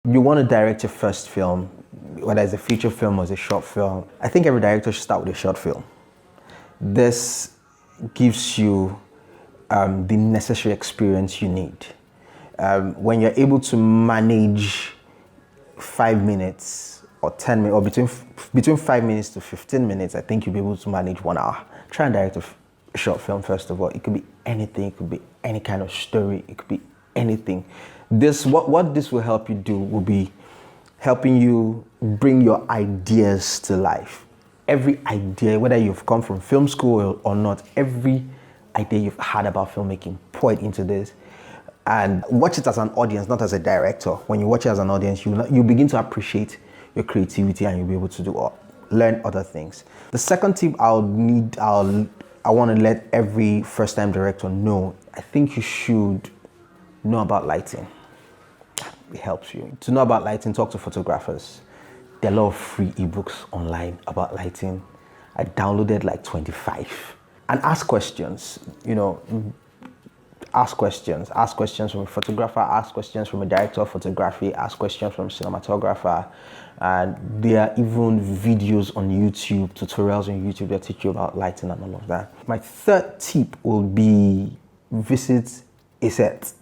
You want to direct your first film, whether it's a feature film or it's a short film. I think every director should start with a short film. This gives you the necessary experience you need. When you're able to manage 5 minutes or 10 minutes, or between 5 minutes to 15 minutes, I think you'll be able to manage 1 hour. Try and direct a short film first of all. It could be anything, it could be any kind of story, it could be anything. What this will help you do will be helping you bring your ideas to life. Every idea, whether you've come from film school or not, every idea you've had about filmmaking, pour it into this and watch it as an audience, not as a director. When you watch it as an audience, you begin to appreciate your creativity and you'll be able to learn other things. The second tip I want to let every first-time director know, I think you should know about lighting. It helps you. To know about lighting, talk to photographers. There are a lot of free ebooks online about lighting. I downloaded like 25. And ask questions, ask questions from a photographer, ask questions from a director of photography, ask questions from a cinematographer. And there are even videos on YouTube, tutorials on YouTube that teach you about lighting and all of that. My third tip will be visit a set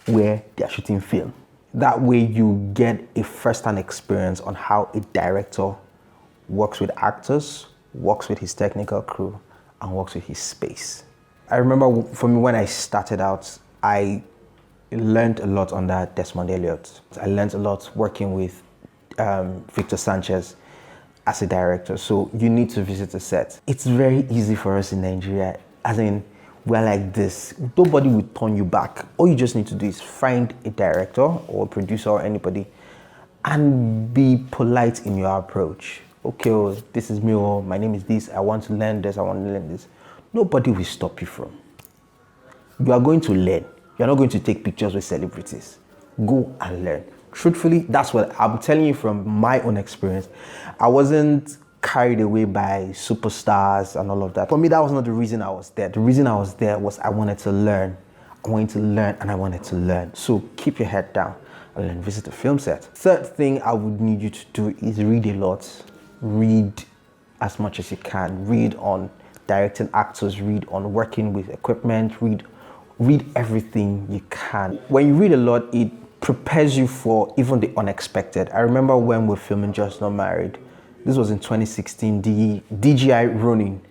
where they're shooting film. That way you get a first-hand experience on how a director works with actors, works with his technical crew, and works with his space. I remember for me when I started out, I learned a lot under Desmond Elliott. I learned a lot working with Victor Sanchez as a director. So you need to visit a set. It's very easy for us in Nigeria, as in, we're like this. Nobody will turn you back. All you just need to do is find a director or a producer or anybody and be polite in your approach. Okay, oh, this is me, or my name is this, I want to learn this, I want to learn this. Nobody will stop you from. You are going to learn. You're not going to take pictures with celebrities. Go and learn. Truthfully, that's what I'm telling you from my own experience. I wasn't carried away by superstars and all of that. For me, that was not the reason I was there. The reason I was there was I wanted to learn. I wanted to learn and I wanted to learn. So keep your head down and then visit a film set. Third thing I would need you to do is read a lot. Read as much as you can. Read on directing actors, read on working with equipment, read everything you can. When you read a lot, it prepares you for even the unexpected. I remember when we were filming Just Not Married. This was in 2016. The DJI Ronin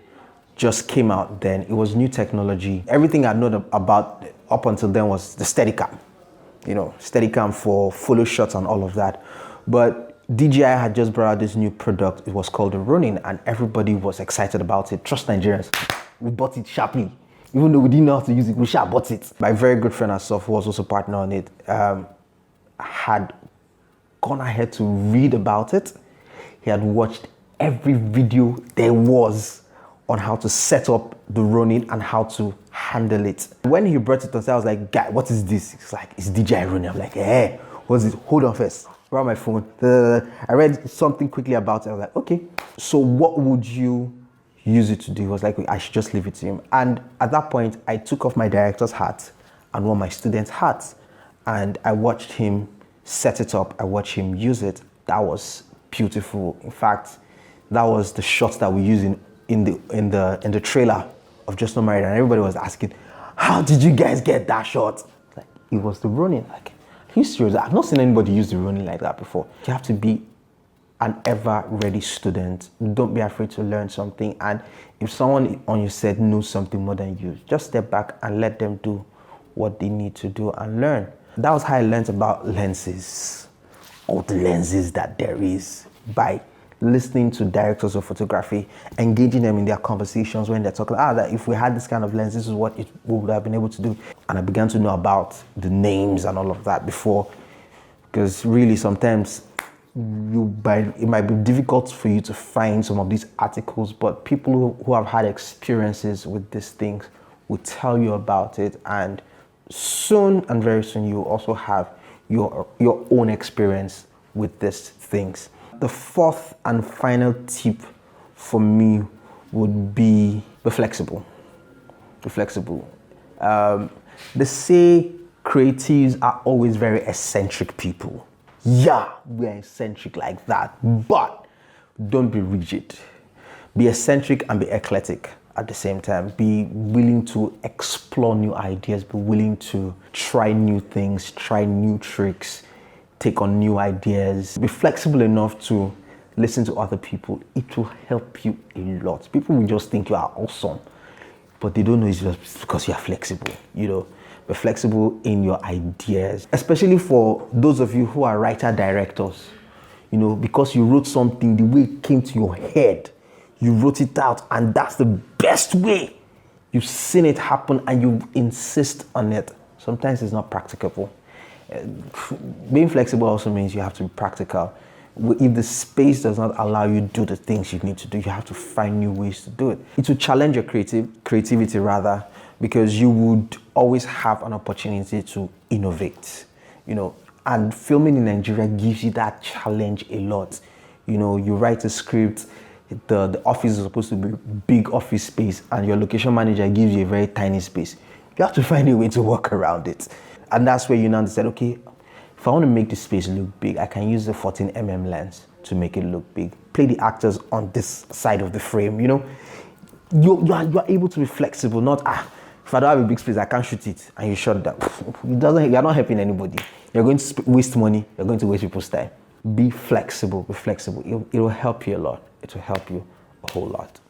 just came out then. It was new technology. Everything I'd known about up until then was the Steadicam. Steadicam for follow shots and all of that. But DJI had just brought out this new product. It was called the Ronin and everybody was excited about it. Trust Nigerians. We bought it sharply. Even though we didn't know how to use it, we sharp bought it. My very good friend Asaf, who was also partner on it, had gone ahead to read about it. He had watched every video there was on how to set up the Ronin and how to handle it. When he brought it on, I was like, guy, what is this? It's like, it's DJI Ronin. I'm like, hey, what's it? Hold on first. Grab my phone. I read something quickly about it. I was like, okay. So what would you use it to do? He was like, I should just leave it to him. And at that point, I took off my director's hat and wore my student's hat. And I watched him set it up. I watched him use it. That was beautiful. In fact, that was the shot that we used in the trailer of Just Not Married, and everybody was asking, how did you guys get that shot? Like, it was the Ronin. Like, are you serious? I've not seen anybody use the Ronin like that before. You have to be an ever-ready student. Don't be afraid to learn something. And if someone on your set knows something more than you, just step back and let them do what they need to do and learn. That was how I learned about lenses. All the lenses that there is, by listening to directors of photography, engaging them in their conversations when they're talking, that if we had this kind of lens, this is what we would have been able to do. And I began to know about the names and all of that before, because really sometimes it might be difficult for you to find some of these articles, but people who have had experiences with these things will tell you about it, and soon and very soon you also have your own experience with these things. The fourth and final tip for me would be flexible. Be flexible. They say creatives are always very eccentric people. yeah, we're eccentric like that. But don't be rigid. Be eccentric and be eclectic at the same time. Be willing to explore new ideas, be willing to try new things, try new tricks, take on new ideas. Be flexible enough to listen to other people. It will help you a lot. People will just think you are awesome, but they don't know it's just because you are flexible, you know. Be flexible in your ideas, especially for those of you who are writer-directors, you know, because you wrote something the way it came to your head. You wrote it out, and that's the best way. You've seen it happen, and you insist on it. Sometimes it's not practicable. Being flexible also means you have to be practical. If the space does not allow you to do the things you need to do, you have to find new ways to do it. It will challenge your creativity rather, because you would always have an opportunity to innovate, you know. And filming in Nigeria gives you that challenge a lot. You know, you write a script, the office is supposed to be big office space, and your location manager gives you a very tiny space. You have to find a way to work around it. And that's where you now decide, okay, if I want to make the space look big, I can use the 14mm lens to make it look big. Play the actors on this side of the frame, you know. You are able to be flexible, not, if I don't have a big space, I can't shoot it, and you shut that. You're not helping anybody. You're going to waste money, you're going to waste people's time. Be flexible, be flexible. It will help you a lot. It will help you a whole lot.